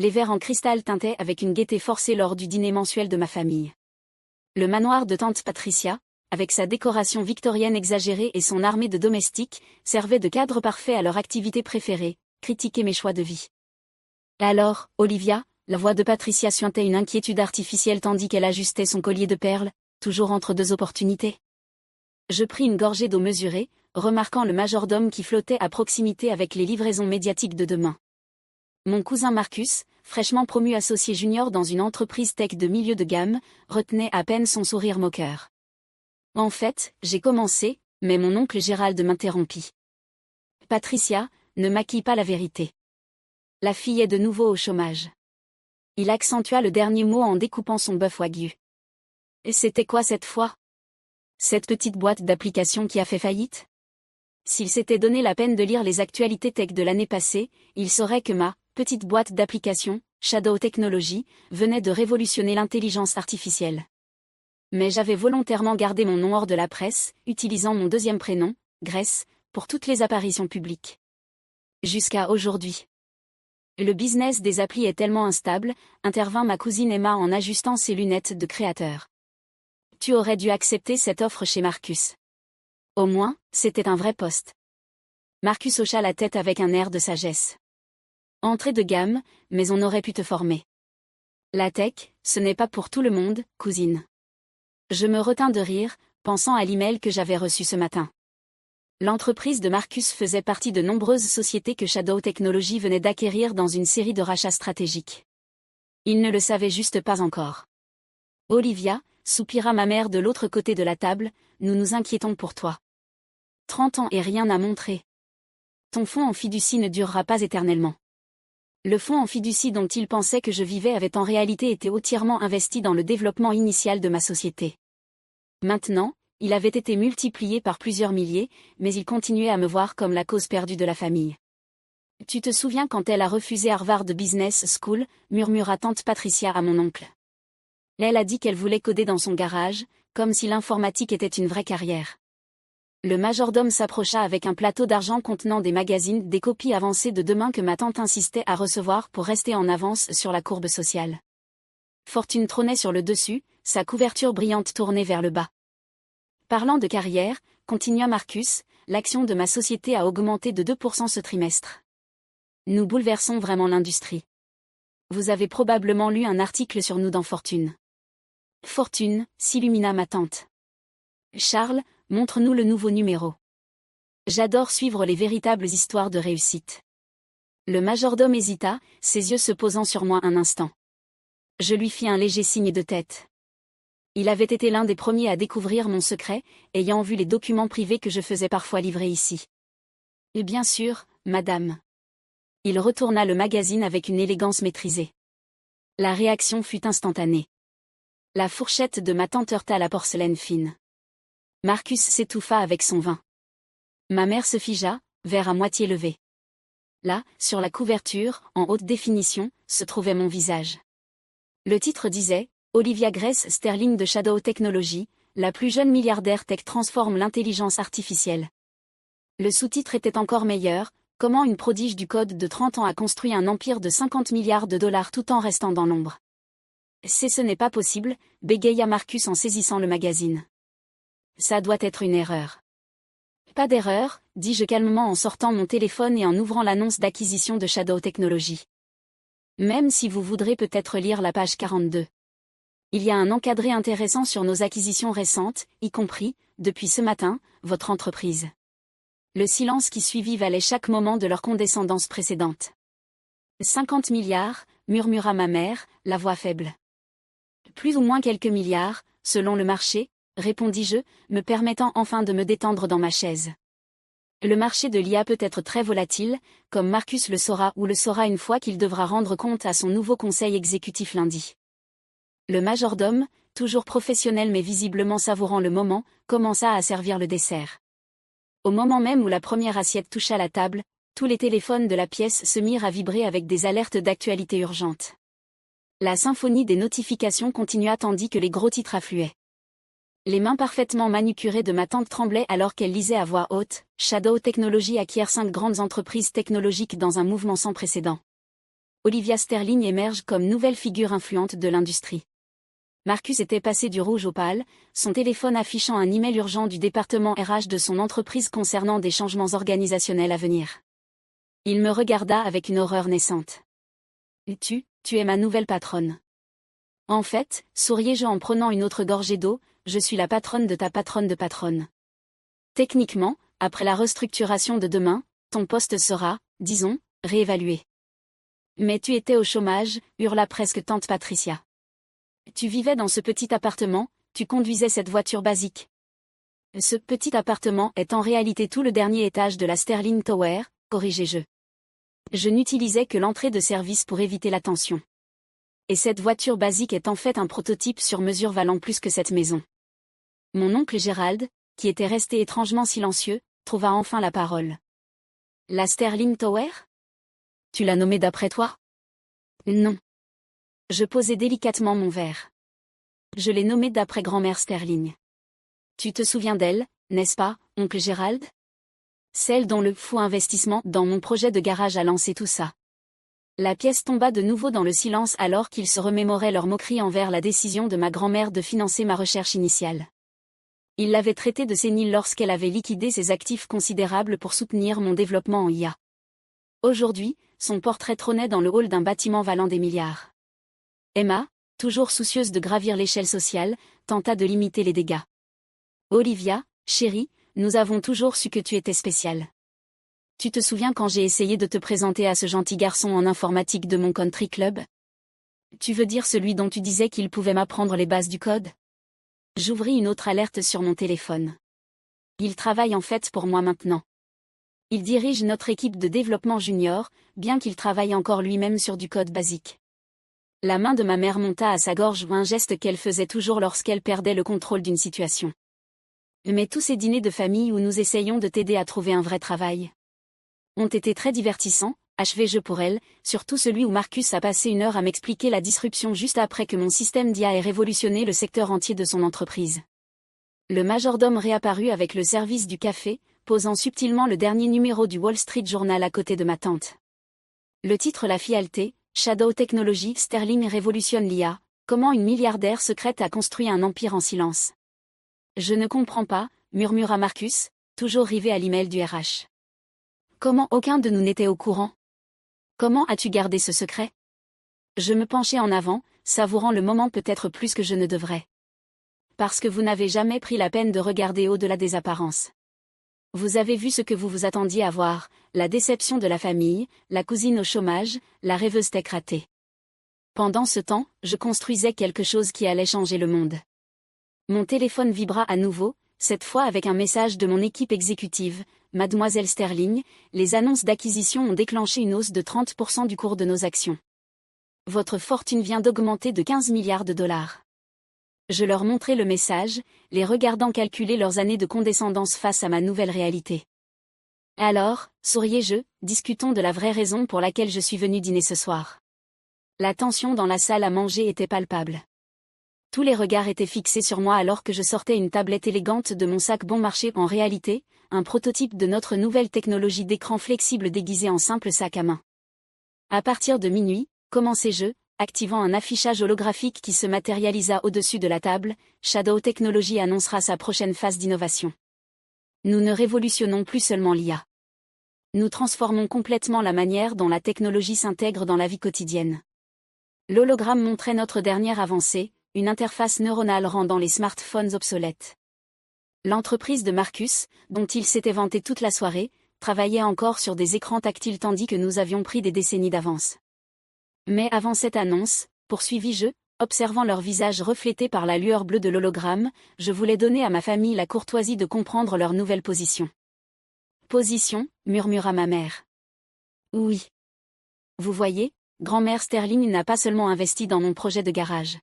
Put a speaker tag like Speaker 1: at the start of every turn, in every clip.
Speaker 1: Les verres en cristal tintaient avec une gaieté forcée lors du dîner mensuel de ma famille. Le manoir de tante Patricia, avec sa décoration victorienne exagérée et son armée de domestiques, servait de cadre parfait à leur activité préférée, critiquer mes choix de vie. Et alors, Olivia, la voix de Patricia suintait une inquiétude artificielle tandis qu'elle ajustait son collier de perles, toujours entre deux opportunités. Je pris une gorgée d'eau mesurée, remarquant le majordome qui flottait à proximité avec les livraisons médiatiques de demain. Mon cousin Marcus, fraîchement promu associé junior dans une entreprise tech de milieu de gamme, retenait à peine son sourire moqueur. En fait, j'ai commencé, mais mon oncle Gérald m'interrompit. Patricia, ne maquille pas la vérité. La fille est de nouveau au chômage. Il accentua le dernier mot en découpant son bœuf wagyu. Et c'était quoi cette fois? Cette petite boîte d'applications qui a fait faillite? S'il s'était donné la peine de lire les actualités tech de l'année passée, il saurait que ma petite boîte d'applications, Shadow Technology, venait de révolutionner l'intelligence artificielle. Mais j'avais volontairement gardé mon nom hors de la presse, utilisant mon deuxième prénom, Grace, pour toutes les apparitions publiques. Jusqu'à aujourd'hui. Le business des applis est tellement instable, intervint ma cousine Emma en ajustant ses lunettes de créateur. Tu aurais dû accepter cette offre chez Marcus. Au moins, c'était un vrai poste. Marcus hocha la tête avec un air de sagesse. Entrée de gamme, mais on aurait pu te former. La tech, ce n'est pas pour tout le monde, cousine. Je me retins de rire, pensant à l'email que j'avais reçu ce matin. L'entreprise de Marcus faisait partie de nombreuses sociétés que Shadow Technology venait d'acquérir dans une série de rachats stratégiques. Il ne le savait juste pas encore. Olivia, soupira ma mère de l'autre côté de la table, nous nous inquiétons pour toi. 30 ans et rien à montrer. Ton fonds en fiducie ne durera pas éternellement. Le fonds en fiducie dont il pensait que je vivais avait en réalité été entièrement investi dans le développement initial de ma société. Maintenant, il avait été multiplié par plusieurs milliers, mais il continuait à me voir comme la cause perdue de la famille. Tu te souviens quand elle a refusé Harvard Business School, murmura tante Patricia à mon oncle. Elle a dit qu'elle voulait coder dans son garage, comme si l'informatique était une vraie carrière. Le majordome s'approcha avec un plateau d'argent contenant des magazines, des copies avancées de demain que ma tante insistait à recevoir pour rester en avance sur la courbe sociale. Fortune trônait sur le dessus, sa couverture brillante tournée vers le bas. Parlant de carrière, continua Marcus, l'action de ma société a augmenté de 2% ce trimestre. Nous bouleversons vraiment l'industrie. Vous avez probablement lu un article sur nous dans Fortune. Fortune, s'illumina ma tante. Charles, montre-nous le nouveau numéro. J'adore suivre les véritables histoires de réussite. Le majordome hésita, ses yeux se posant sur moi un instant. Je lui fis un léger signe de tête. Il avait été l'un des premiers à découvrir mon secret, ayant vu les documents privés que je faisais parfois livrer ici. Et bien sûr, madame. Il retourna le magazine avec une élégance maîtrisée. La réaction fut instantanée. La fourchette de ma tante heurta la porcelaine fine. Marcus s'étouffa avec son vin. Ma mère se figea, verre à moitié levé. Là, sur la couverture, en haute définition, se trouvait mon visage. Le titre disait « Olivia Grace Sterling de Shadow Technology, la plus jeune milliardaire tech transforme l'intelligence artificielle ». Le sous-titre était encore meilleur, « Comment une prodige du code de 30 ans a construit un empire de 50 milliards de dollars tout en restant dans l'ombre ». Ce n'est pas possible, bégaya Marcus en saisissant le magazine. Ça doit être une erreur. Pas d'erreur, dis-je calmement en sortant mon téléphone et en ouvrant l'annonce d'acquisition de Shadow Technology. Même si vous voudrez peut-être lire la page 42. Il y a un encadré intéressant sur nos acquisitions récentes, y compris, depuis ce matin, votre entreprise. Le silence qui suivit valait chaque moment de leur condescendance précédente. 50 milliards, murmura ma mère, la voix faible. Plus ou moins quelques milliards, selon le marché, répondis-je, me permettant enfin de me détendre dans ma chaise. Le marché de l'IA peut être très volatile, comme Marcus le saura ou le saura une fois qu'il devra rendre compte à son nouveau conseil exécutif lundi. Le majordome, toujours professionnel mais visiblement savourant le moment, commença à servir le dessert. Au moment même où la première assiette toucha la table, tous les téléphones de la pièce se mirent à vibrer avec des alertes d'actualité urgente. La symphonie des notifications continua tandis que les gros titres affluaient. Les mains parfaitement manucurées de ma tante tremblaient alors qu'elle lisait à voix haute « Shadow Technology acquiert 5 grandes entreprises technologiques dans un mouvement sans précédent ». Olivia Sterling émerge comme nouvelle figure influente de l'industrie. Marcus était passé du rouge au pâle, son téléphone affichant un email urgent du département RH de son entreprise concernant des changements organisationnels à venir. Il me regarda avec une horreur naissante. « Tu es ma nouvelle patronne. » En fait, souriai-je en prenant une autre gorgée d'eau, je suis la patronne de ta patronne de patronne. Techniquement, après la restructuration de demain, ton poste sera, disons, réévalué. Mais tu étais au chômage, hurla presque tante Patricia. Tu vivais dans ce petit appartement, tu conduisais cette voiture basique. Ce petit appartement est en réalité tout le dernier étage de la Sterling Tower, corrigeai-je. Je n'utilisais que l'entrée de service pour éviter la tension. Et cette voiture basique est en fait un prototype sur mesure valant plus que cette maison. Mon oncle Gérald, qui était resté étrangement silencieux, trouva enfin la parole. La Sterling Tower ? Tu l'as nommée d'après toi ? Non. Je posai délicatement mon verre. Je l'ai nommée d'après grand-mère Sterling. Tu te souviens d'elle, n'est-ce pas, oncle Gérald ? Celle dont le fou investissement dans mon projet de garage a lancé tout ça. La pièce tomba de nouveau dans le silence alors qu'ils se remémoraient leur moquerie envers la décision de ma grand-mère de financer ma recherche initiale. Il l'avait traitée de sénile lorsqu'elle avait liquidé ses actifs considérables pour soutenir mon développement en IA. Aujourd'hui, son portrait trônait dans le hall d'un bâtiment valant des milliards. Emma, toujours soucieuse de gravir l'échelle sociale, tenta de limiter les dégâts. Olivia, chérie, nous avons toujours su que tu étais spéciale. Tu te souviens quand j'ai essayé de te présenter à ce gentil garçon en informatique de mon country club ? Tu veux dire celui dont tu disais qu'il pouvait m'apprendre les bases du code ? J'ouvris une autre alerte sur mon téléphone. Il travaille en fait pour moi maintenant. Il dirige notre équipe de développement junior, bien qu'il travaille encore lui-même sur du code basique. La main de ma mère monta à sa gorge ou un geste qu'elle faisait toujours lorsqu'elle perdait le contrôle d'une situation. Mais tous ces dîners de famille où nous essayons de t'aider à trouver un vrai travail ont été très divertissants, achevai-je pour elle, surtout celui où Marcus a passé 1 heure à m'expliquer la disruption juste après que mon système d'IA ait révolutionné le secteur entier de son entreprise. Le majordome réapparut avec le service du café, posant subtilement le dernier numéro du Wall Street Journal à côté de ma tante. Le titre la fit halter, Shadow Technology Sterling révolutionne l'IA, comment une milliardaire secrète a construit un empire en silence. Je ne comprends pas, murmura Marcus, toujours rivé à l'email du RH. Comment aucun de nous n'était au courant ? Comment as-tu gardé ce secret ? Je me penchai en avant, savourant le moment peut-être plus que je ne devrais. Parce que vous n'avez jamais pris la peine de regarder au-delà des apparences. Vous avez vu ce que vous vous attendiez à voir, la déception de la famille, la cousine au chômage, la rêveuse tech ratée. Pendant ce temps, je construisais quelque chose qui allait changer le monde. Mon téléphone vibra à nouveau, cette fois avec un message de mon équipe exécutive. Mademoiselle Sterling, les annonces d'acquisition ont déclenché une hausse de 30% du cours de nos actions. Votre fortune vient d'augmenter de 15 milliards de dollars. Je leur montrai le message, les regardant calculer leurs années de condescendance face à ma nouvelle réalité. Alors, souriai-je, discutons de la vraie raison pour laquelle je suis venu dîner ce soir. La tension dans la salle à manger était palpable. Tous les regards étaient fixés sur moi alors que je sortais une tablette élégante de mon sac bon marché, en réalité, un prototype de notre nouvelle technologie d'écran flexible déguisé en simple sac à main. À partir de minuit, commençai-je, activant un affichage holographique qui se matérialisa au-dessus de la table, Shadow Technology annoncera sa prochaine phase d'innovation. Nous ne révolutionnons plus seulement l'IA. Nous transformons complètement la manière dont la technologie s'intègre dans la vie quotidienne. L'hologramme montrait notre dernière avancée, une interface neuronale rendant les smartphones obsolètes. L'entreprise de Marcus, dont il s'était vanté toute la soirée, travaillait encore sur des écrans tactiles tandis que nous avions pris des décennies d'avance. Mais avant cette annonce, poursuivis-je, observant leur visage reflété par la lueur bleue de l'hologramme, je voulais donner à ma famille la courtoisie de comprendre leur nouvelle position. Position, murmura ma mère. Oui. Vous voyez, grand-mère Sterling n'a pas seulement investi dans mon projet de garage.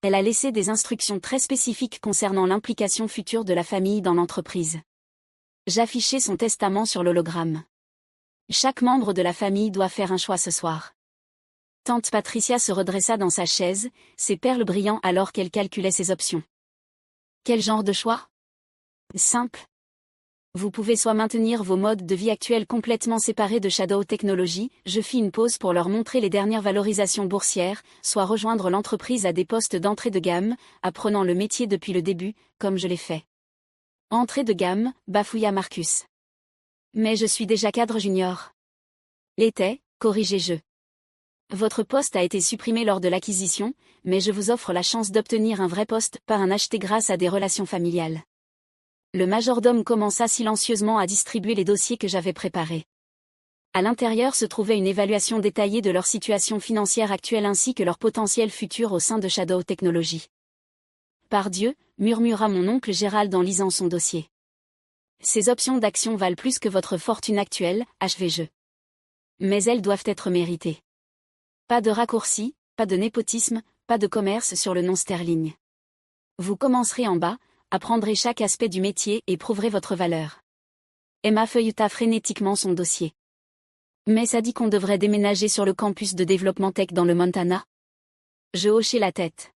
Speaker 1: Elle a laissé des instructions très spécifiques concernant l'implication future de la famille dans l'entreprise. J'affichai son testament sur l'hologramme. Chaque membre de la famille doit faire un choix ce soir. Tante Patricia se redressa dans sa chaise, ses perles brillant alors qu'elle calculait ses options. Quel genre de choix ? Simple. Vous pouvez soit maintenir vos modes de vie actuels complètement séparés de Shadow Technologies, je fis une pause pour leur montrer les dernières valorisations boursières, soit rejoindre l'entreprise à des postes d'entrée de gamme, apprenant le métier depuis le début, comme je l'ai fait. Entrée de gamme, bafouilla Marcus. Mais je suis déjà cadre junior. L'était, corrigez-je. Votre poste a été supprimé lors de l'acquisition, mais je vous offre la chance d'obtenir un vrai poste, pas un acheté grâce à des relations familiales. Le majordome commença silencieusement à distribuer les dossiers que j'avais préparés. À l'intérieur se trouvait une évaluation détaillée de leur situation financière actuelle ainsi que leur potentiel futur au sein de Shadow Technologies. Pardieu, murmura mon oncle Gérald en lisant son dossier. Ces options d'action valent plus que votre fortune actuelle, achevai-je. Mais elles doivent être méritées. Pas de raccourci, pas de népotisme, pas de commerce sur le nom sterling. Vous commencerez en bas, apprendrez chaque aspect du métier et prouverez votre valeur. Emma feuilleta frénétiquement son dossier. Mais ça dit qu'on devrait déménager sur le campus de développement tech dans le Montana. Je hochai la tête.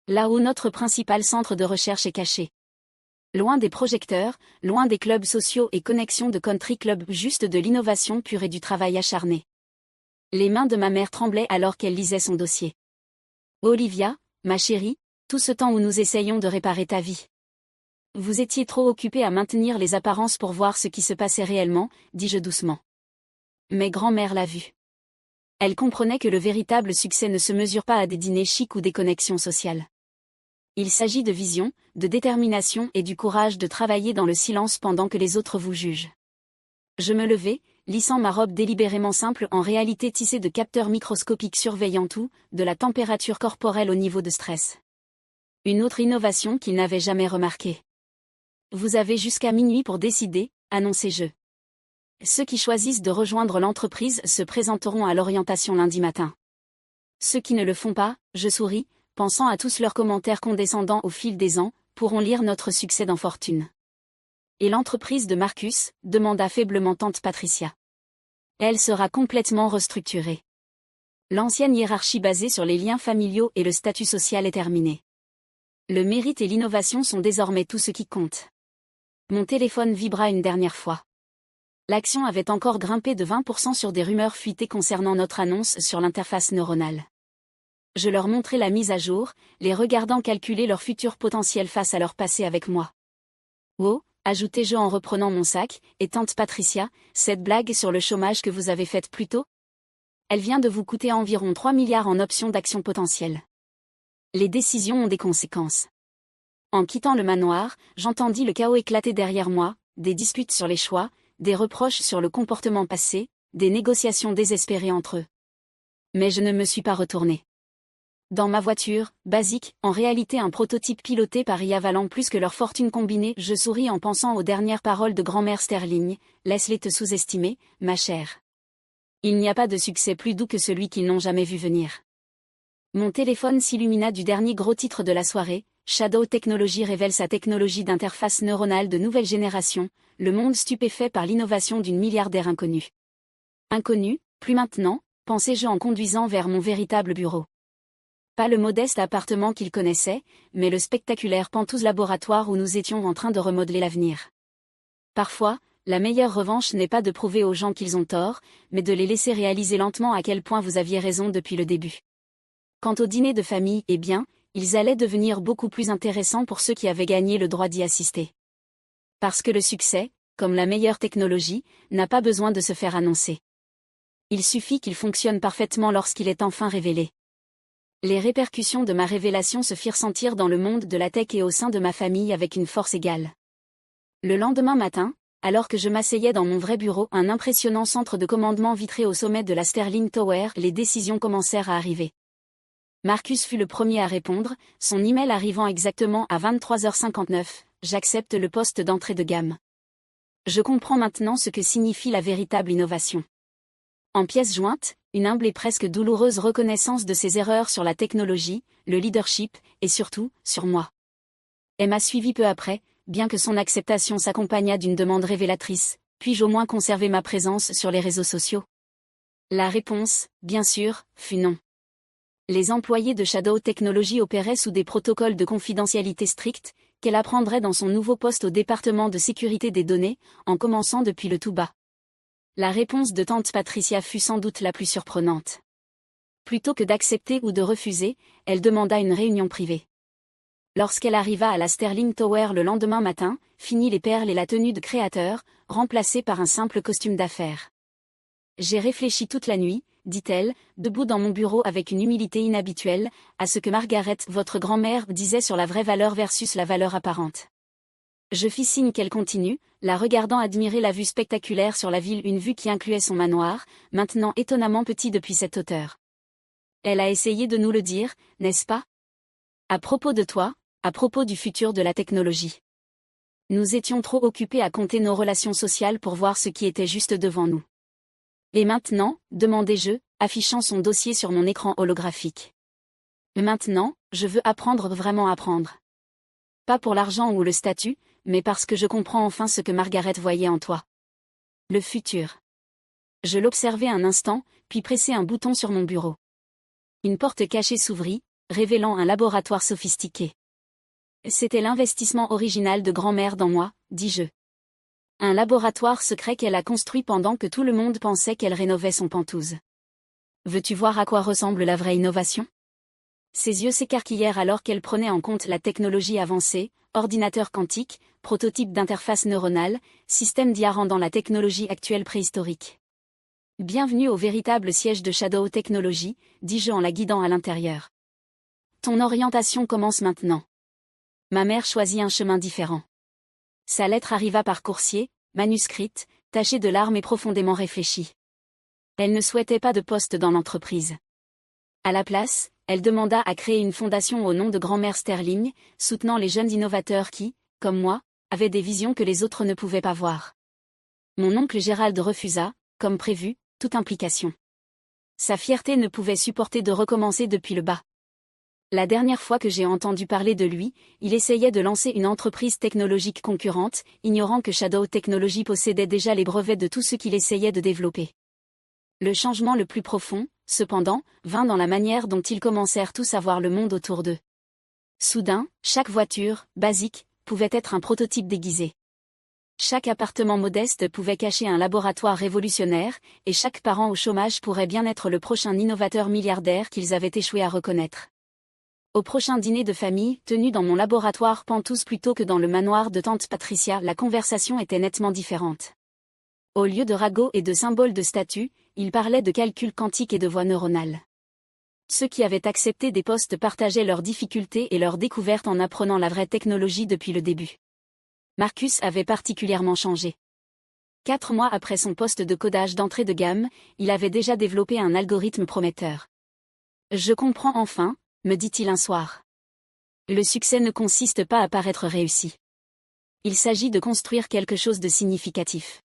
Speaker 1: Là où notre principal centre de recherche est caché. Loin des projecteurs, loin des clubs sociaux et connexions de country club, juste de l'innovation pure et du travail acharné. Les mains de ma mère tremblaient alors qu'elle lisait son dossier. Olivia, ma chérie, tout ce temps où nous essayions de réparer ta vie. Vous étiez trop occupée à maintenir les apparences pour voir ce qui se passait réellement, dis-je doucement. Mais grand-mère l'a vu. Elle comprenait que le véritable succès ne se mesure pas à des dîners chics ou des connexions sociales. Il s'agit de vision, de détermination et du courage de travailler dans le silence pendant que les autres vous jugent. Je me levai, lissant ma robe délibérément simple en réalité tissée de capteurs microscopiques surveillant tout, de la température corporelle au niveau de stress. Une autre innovation qu'il n'avait jamais remarquée. Vous avez jusqu'à minuit pour décider, annonçai-je. Ceux qui choisissent de rejoindre l'entreprise se présenteront à l'orientation lundi matin. Ceux qui ne le font pas, je souris, pensant à tous leurs commentaires condescendants au fil des ans, pourront lire notre succès dans Fortune. Et l'entreprise de Marcus, demanda faiblement tante Patricia. Elle sera complètement restructurée. L'ancienne hiérarchie basée sur les liens familiaux et le statut social est terminée. Le mérite et l'innovation sont désormais tout ce qui compte. Mon téléphone vibra une dernière fois. L'action avait encore grimpé de 20% sur des rumeurs fuitées concernant notre annonce sur l'interface neuronale. Je leur montrai la mise à jour, les regardant calculer leur futur potentiel face à leur passé avec moi. Oh, ajoutai-je en reprenant mon sac, et tante Patricia, cette blague sur le chômage que vous avez faite plus tôt ? Elle vient de vous coûter environ 3 milliards en options d'action potentielles. Les décisions ont des conséquences. En quittant le manoir, j'entendis le chaos éclater derrière moi, des disputes sur les choix, des reproches sur le comportement passé, des négociations désespérées entre eux. Mais je ne me suis pas retournée. Dans ma voiture, basique, en réalité un prototype piloté par IA valant plus que leur fortune combinée, je souris en pensant aux dernières paroles de grand-mère Sterling, laisse-les te sous-estimer, ma chère. Il n'y a pas de succès plus doux que celui qu'ils n'ont jamais vu venir. Mon téléphone s'illumina du dernier gros titre de la soirée, Shadow Technologies révèle sa technologie d'interface neuronale de nouvelle génération, le monde stupéfait par l'innovation d'une milliardaire inconnue. Inconnue, plus maintenant, pensai-je en conduisant vers mon véritable bureau. Pas le modeste appartement qu'il connaissait, mais le spectaculaire Pantouse laboratoire où nous étions en train de remodeler l'avenir. Parfois, la meilleure revanche n'est pas de prouver aux gens qu'ils ont tort, mais de les laisser réaliser lentement à quel point vous aviez raison depuis le début. Quant au dîner de famille, eh bien, ils allaient devenir beaucoup plus intéressants pour ceux qui avaient gagné le droit d'y assister. Parce que le succès, comme la meilleure technologie, n'a pas besoin de se faire annoncer. Il suffit qu'il fonctionne parfaitement lorsqu'il est enfin révélé. Les répercussions de ma révélation se firent sentir dans le monde de la tech et au sein de ma famille avec une force égale. Le lendemain matin, alors que je m'asseyais dans mon vrai bureau, un impressionnant centre de commandement vitré au sommet de la Sterling Tower, les décisions commencèrent à arriver. Marcus fut le premier à répondre, son email arrivant exactement à 23h59, j'accepte le poste d'entrée de gamme. Je comprends maintenant ce que signifie la véritable innovation. En pièces jointes, une humble et presque douloureuse reconnaissance de ses erreurs sur la technologie, le leadership, et surtout, sur moi. Elle m'a suivi peu après, bien que son acceptation s'accompagnât d'une demande révélatrice, puis-je au moins conserver ma présence sur les réseaux sociaux ? La réponse, bien sûr, fut non. Les employés de Shadow Technologies opéraient sous des protocoles de confidentialité stricts, qu'elle apprendrait dans son nouveau poste au département de sécurité des données, en commençant depuis le tout bas. La réponse de tante Patricia fut sans doute la plus surprenante. Plutôt que d'accepter ou de refuser, elle demanda une réunion privée. Lorsqu'elle arriva à la Sterling Tower le lendemain matin, fini les perles et la tenue de créateur, remplacée par un simple costume d'affaires. J'ai réfléchi toute la nuit, dit-elle, debout dans mon bureau avec une humilité inhabituelle, à ce que Margaret, votre grand-mère, disait sur la vraie valeur versus la valeur apparente. Je fis signe qu'elle continue, la regardant admirer la vue spectaculaire sur la ville, une vue qui incluait son manoir, maintenant étonnamment petit depuis cette hauteur. Elle a essayé de nous le dire, n'est-ce pas? À propos de toi, à propos du futur de la technologie. Nous étions trop occupés à compter nos relations sociales pour voir ce qui était juste devant nous. Et maintenant, demandai-je, affichant son dossier sur mon écran holographique. Maintenant, je veux apprendre, vraiment apprendre. Pas pour l'argent ou le statut, mais parce que je comprends enfin ce que Margaret voyait en toi. Le futur. Je l'observai un instant, puis pressai un bouton sur mon bureau. Une porte cachée s'ouvrit, révélant un laboratoire sophistiqué. C'était l'investissement original de grand-mère dans moi, dis-je. Un laboratoire secret qu'elle a construit pendant que tout le monde pensait qu'elle rénovait son penthouse. Veux-tu voir à quoi ressemble la vraie innovation? Ses yeux s'écarquillèrent alors qu'elle prenait en compte la technologie avancée, ordinateur quantique, prototype d'interface neuronale, système d'IA rendant la technologie actuelle préhistorique. Bienvenue au véritable siège de Shadow Technologies, dis-je en la guidant à l'intérieur. Ton orientation commence maintenant. Ma mère choisit un chemin différent. Sa lettre arriva par coursier, manuscrite, tachée de larmes et profondément réfléchie. Elle ne souhaitait pas de poste dans l'entreprise. À la place, elle demanda à créer une fondation au nom de grand-mère Sterling, soutenant les jeunes innovateurs qui, comme moi, avaient des visions que les autres ne pouvaient pas voir. Mon oncle Gérald refusa, comme prévu, toute implication. Sa fierté ne pouvait supporter de recommencer depuis le bas. La dernière fois que j'ai entendu parler de lui, il essayait de lancer une entreprise technologique concurrente, ignorant que Shadow Technologies possédait déjà les brevets de tout ce qu'il essayait de développer. Le changement le plus profond, cependant, vint dans la manière dont ils commencèrent tous à voir le monde autour d'eux. Soudain, chaque voiture, basique, pouvait être un prototype déguisé. Chaque appartement modeste pouvait cacher un laboratoire révolutionnaire, et chaque parent au chômage pourrait bien être le prochain innovateur milliardaire qu'ils avaient échoué à reconnaître. Au prochain dîner de famille, tenu dans mon laboratoire penthouse plutôt que dans le manoir de tante Patricia, la conversation était nettement différente. Au lieu de ragots et de symboles de statut, ils parlaient de calculs quantiques et de voies neuronales. Ceux qui avaient accepté des postes partageaient leurs difficultés et leurs découvertes en apprenant la vraie technologie depuis le début. Marcus avait particulièrement changé. 4 mois après son poste de codage d'entrée de gamme, il avait déjà développé un algorithme prometteur. Je comprends enfin, me dit-il un soir. Le succès ne consiste pas à paraître réussi. Il s'agit de construire quelque chose de significatif.